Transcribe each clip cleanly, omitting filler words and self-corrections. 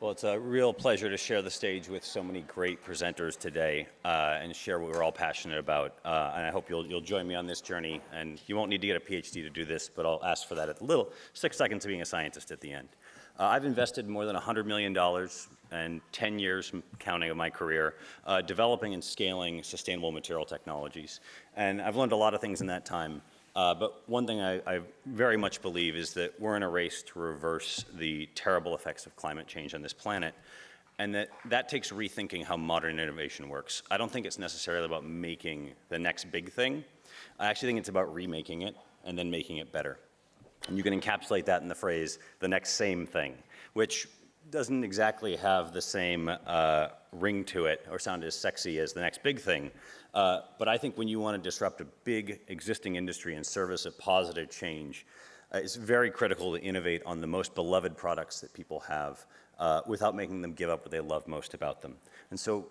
Well, it's a real pleasure to share the stage with so many great presenters today and share what we're all passionate about. And I hope you'll join me on this journey. And you won't need to get a PhD to do this, but I'll ask for that at the little 6 seconds of being a scientist at the end. I've invested more than $100 million and 10 years counting of my career developing and scaling sustainable material technologies. And I've learned a lot of things in that time. But one thing I very much believe is that we're in a race to reverse the terrible effects of climate change on this planet, and that takes rethinking how modern innovation works. I don't think it's necessarily about making the next big thing. I actually think it's about remaking it and then making it better. And you can encapsulate that in the phrase, the next same thing, which doesn't exactly have the same ring to it or sound as sexy as the next big thing. But I think when you want to disrupt a big existing industry in service of positive change, it's very critical to innovate on the most beloved products that people have without making them give up what they love most about them. And so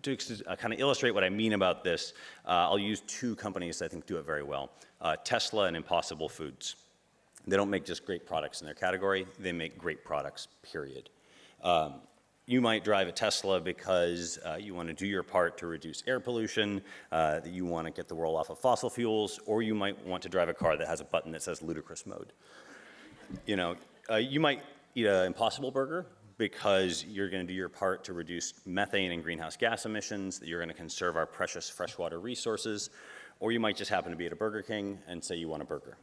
to kind of illustrate what I mean about this, I'll use two companies that I think do it very well, Tesla and Impossible Foods. They don't make just great products in their category, they make great products, period. You might drive a Tesla because you want to do your part to reduce air pollution, that you want to get the world off of fossil fuels, or you might want to drive a car that has a button that says ludicrous mode. You might eat an Impossible Burger because you're going to do your part to reduce methane and greenhouse gas emissions, that you're going to conserve our precious freshwater resources, or you might just happen to be at a Burger King and say you want a burger.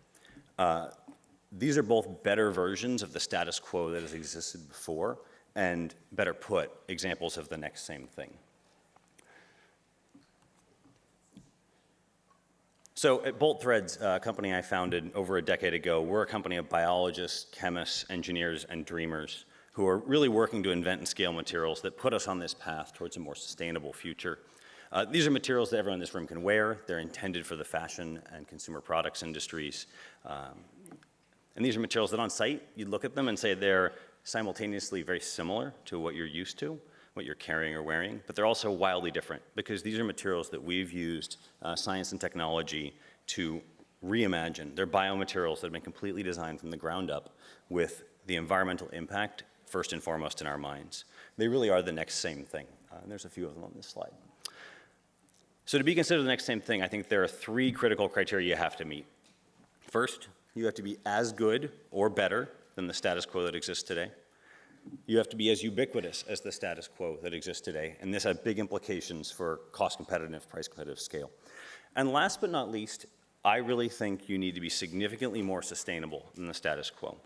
These are both better versions of the status quo that has existed before, and better put, examples of the next same thing. So at Bolt Threads, a company I founded over a decade ago, we're a company of biologists, chemists, engineers, and dreamers who are really working to invent and scale materials that put us on this path towards a more sustainable future. These are materials that everyone in this room can wear. They're intended for the fashion and consumer products industries. And these are materials that on site, you look at them and say they're simultaneously very similar to what you're used to, what you're carrying or wearing, but they're also wildly different because these are materials that we've used science and technology to reimagine. They're biomaterials that have been completely designed from the ground up with the environmental impact first and foremost in our minds. They really are the next same thing. And there's a few of them on this slide. So to be considered the next same thing, I think there are 3 critical criteria you have to meet. First, you have to be as good or better than the status quo that exists today. You have to be as ubiquitous as the status quo that exists today, and this has big implications for cost competitive, price competitive scale. And last but not least, I really think you need to be significantly more sustainable than the status quo.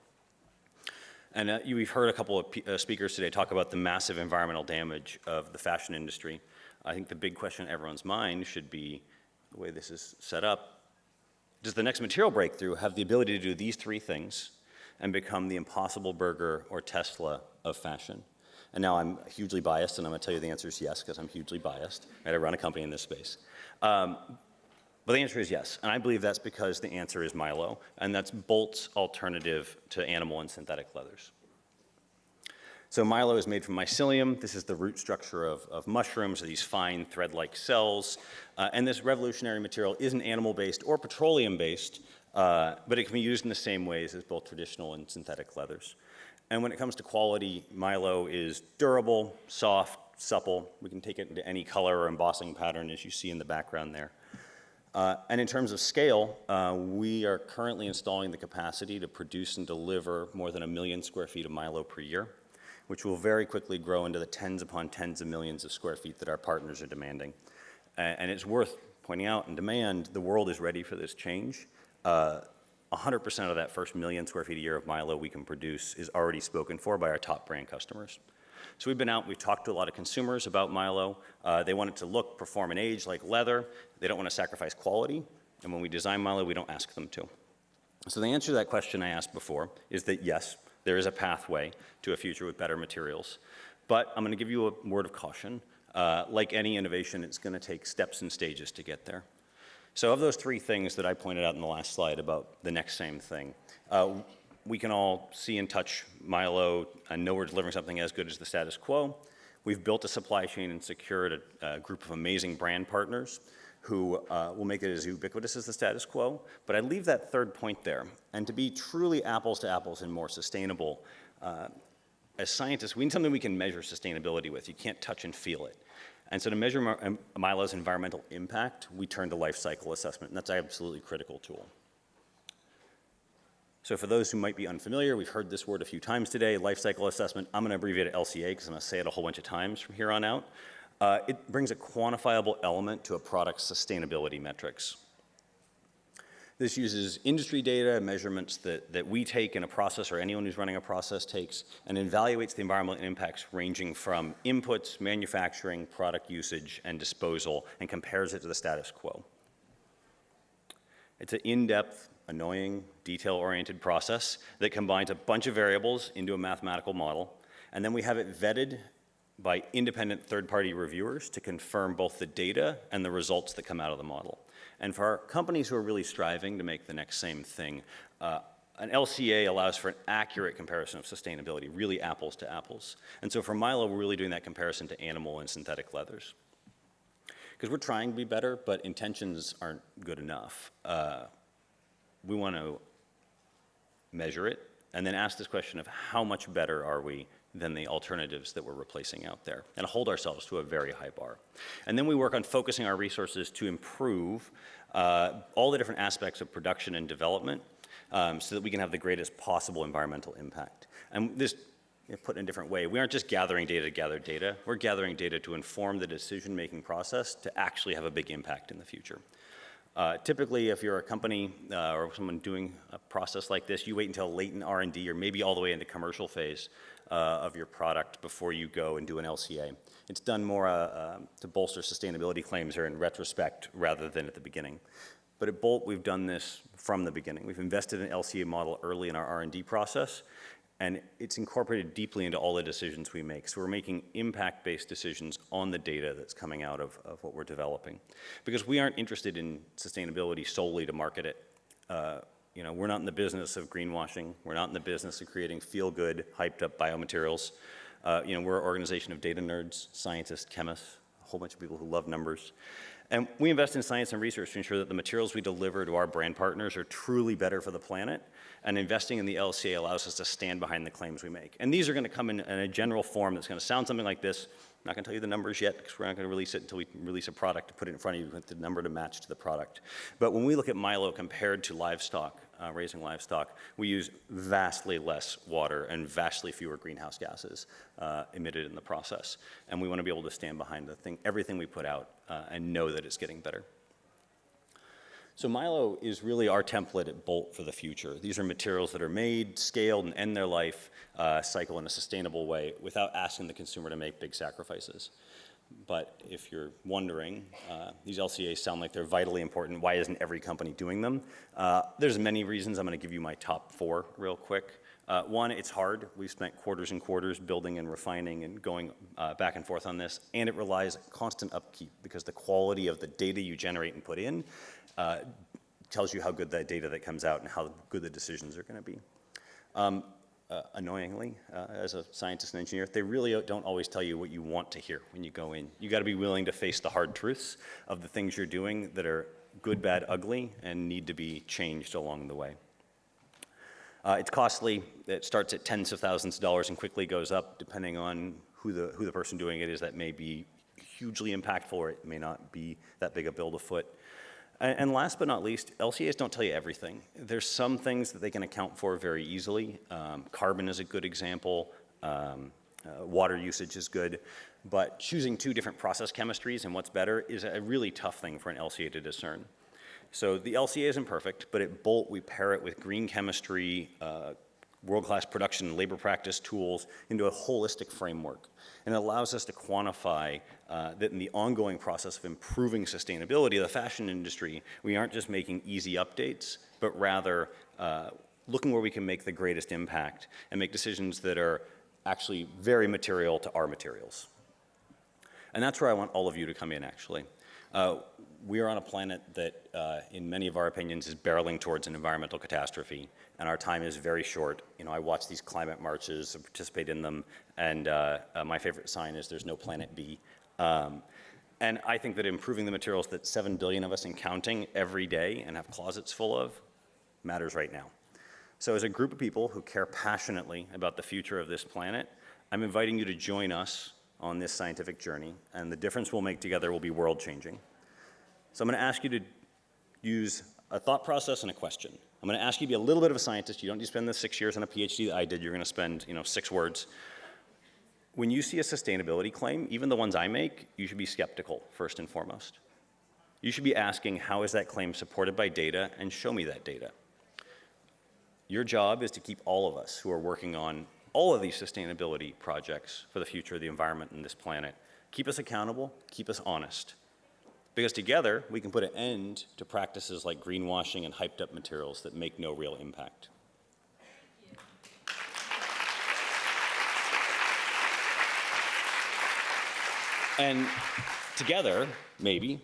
And we've heard a couple of speakers today talk about the massive environmental damage of the fashion industry. I think the big question in everyone's mind should be, the way this is set up, does the next material breakthrough have the ability to do these 3 things and become the Impossible Burger or Tesla of fashion? And now I'm hugely biased, and I'm going to tell you the answer is yes, because I'm hugely biased. Right? I run a company in this space. But the answer is yes, and I believe that's because the answer is Milo, and that's Bolt's alternative to animal and synthetic leathers. So Milo is made from mycelium. This is the root structure of mushrooms, these fine thread-like cells. And this revolutionary material isn't animal-based or petroleum-based, but it can be used in the same ways as both traditional and synthetic leathers. And when it comes to quality, Milo is durable, soft, supple. We can take it into any color or embossing pattern, as you see in the background there. And in terms of scale, we are currently installing the capacity to produce and deliver more than 1 million square feet of Milo per year, which will very quickly grow into the tens upon tens of millions of square feet that our partners are demanding. And it's worth pointing out, in demand, the world is ready for this change. 100% of that first 1 million square feet a year of Milo we can produce is already spoken for by our top brand customers. So we've been out, we've talked to a lot of consumers about Milo. They want it to look, perform, and age like leather. They don't want to sacrifice quality. And when we design Milo, we don't ask them to. So the answer to that question I asked before is that yes, there is a pathway to a future with better materials. But I'm going to give you a word of caution. Like any innovation, it's going to take steps and stages to get there. So of those 3 things that I pointed out in the last slide about the next same thing, we can all see and touch Milo and know we're delivering something as good as the status quo. We've built a supply chain and secured a group of amazing brand partners who will make it as ubiquitous as the status quo. But I leave that third point there. And to be truly apples to apples and more sustainable, as scientists, we need something we can measure sustainability with. You can't touch and feel it. And so to measure Milo's environmental impact, we turn to life cycle assessment, and that's an absolutely critical tool. So for those who might be unfamiliar, we've heard this word a few times today, life cycle assessment. I'm going to abbreviate it LCA because I'm going to say it a whole bunch of times from here on out. It brings a quantifiable element to a product's sustainability metrics. This uses industry data, measurements that we take in a process or anyone who's running a process takes, and evaluates the environmental impacts ranging from inputs, manufacturing, product usage, and disposal, and compares it to the status quo. It's an in-depth, annoying, detail-oriented process that combines a bunch of variables into a mathematical model, and then we have it vetted by independent third-party reviewers to confirm both the data and the results that come out of the model. And for our companies who are really striving to make the next same thing, an LCA allows for an accurate comparison of sustainability, really apples to apples. And so for Milo, we're really doing that comparison to animal and synthetic leathers. Because we're trying to be better, but intentions aren't good enough. We want to measure it and then ask this question of how much better are we than the alternatives that we're replacing out there, and hold ourselves to a very high bar. And then we work on focusing our resources to improve all the different aspects of production and development so that we can have the greatest possible environmental impact. And this, put in a different way, we aren't just gathering data to gather data, we're gathering data to inform the decision-making process to actually have a big impact in the future. Typically, if you're a company or someone doing a process like this, you wait until late in R&D or maybe all the way into commercial phase of your product before you go and do an LCA. It's done more to bolster sustainability claims or in retrospect rather than at the beginning. But at Bolt, we've done this from the beginning. We've invested in an LCA model early in our R&D process, and it's incorporated deeply into all the decisions we make. So we're making impact-based decisions on the data that's coming out of what we're developing. Because we aren't interested in sustainability solely to market it. We're not in the business of greenwashing. We're not in the business of creating feel-good, hyped-up biomaterials. We're an organization of data nerds, scientists, chemists, a whole bunch of people who love numbers. And we invest in science and research to ensure that the materials we deliver to our brand partners are truly better for the planet. And investing in the LCA allows us to stand behind the claims we make. And these are going to come in a general form that's going to sound something like this. I'm not going to tell you the numbers yet because we're not going to release it until we release a product to put it in front of you with the number to match to the product. But when we look at Milo compared to livestock, raising livestock, we use vastly less water and vastly fewer greenhouse gases emitted in the process. And we want to be able to stand behind everything we put out and know that it's getting better. So Milo is really our template at Bolt for the future. These are materials that are made, scaled, and end their life cycle in a sustainable way without asking the consumer to make big sacrifices. But if you're wondering, these LCAs sound like they're vitally important. Why isn't every company doing them? There's many reasons. I'm going to give you my top 4 real quick. One, it's hard. We've spent quarters and quarters building and refining and going back and forth on this, and it relies on constant upkeep because the quality of the data you generate and put in tells you how good that data that comes out and how good the decisions are going to be. Annoyingly, as a scientist and engineer, they really don't always tell you what you want to hear when you go in. You got to be willing to face the hard truths of the things you're doing that are good, bad, ugly, and need to be changed along the way. It's costly. It starts at tens of thousands of dollars and quickly goes up depending on who the person doing it is. That may be hugely impactful, or it may not be that big a bill to foot. And last but not least, LCAs don't tell you everything. There's some things that they can account for very easily. Carbon is a good example. Water usage is good. But choosing 2 different process chemistries and what's better is a really tough thing for an LCA to discern. So the LCA isn't perfect, but at Bolt, we pair it with green chemistry, world-class production and labor practice tools into a holistic framework. And it allows us to quantify that in the ongoing process of improving sustainability of the fashion industry, we aren't just making easy updates, but rather looking where we can make the greatest impact and make decisions that are actually very material to our materials. And that's where I want all of you to come in, actually. We are on a planet that, in many of our opinions, is barreling towards an environmental catastrophe, and our time is very short. I watch these climate marches and participate in them, and my favorite sign is there's no planet B. And I think that improving the materials that 7 billion of us and counting every day and have closets full of matters right now. So as a group of people who care passionately about the future of this planet, I'm inviting you to join us on this scientific journey, and the difference we'll make together will be world-changing. So I'm going to ask you to use a thought process and a question. I'm going to ask you to be a little bit of a scientist. You don't need to spend the 6 years on a PhD that I did. You're going to spend, 6 words. When you see a sustainability claim, even the ones I make, you should be skeptical, first and foremost. You should be asking, how is that claim supported by data, and show me that data. Your job is to keep all of us who are working on all of these sustainability projects for the future of the environment and this planet, keep us accountable, keep us honest. Because together, we can put an end to practices like greenwashing and hyped up materials that make no real impact. And together, maybe,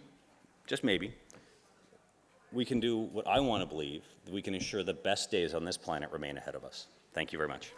just maybe, we can do what I want to believe, that we can ensure the best days on this planet remain ahead of us. Thank you very much.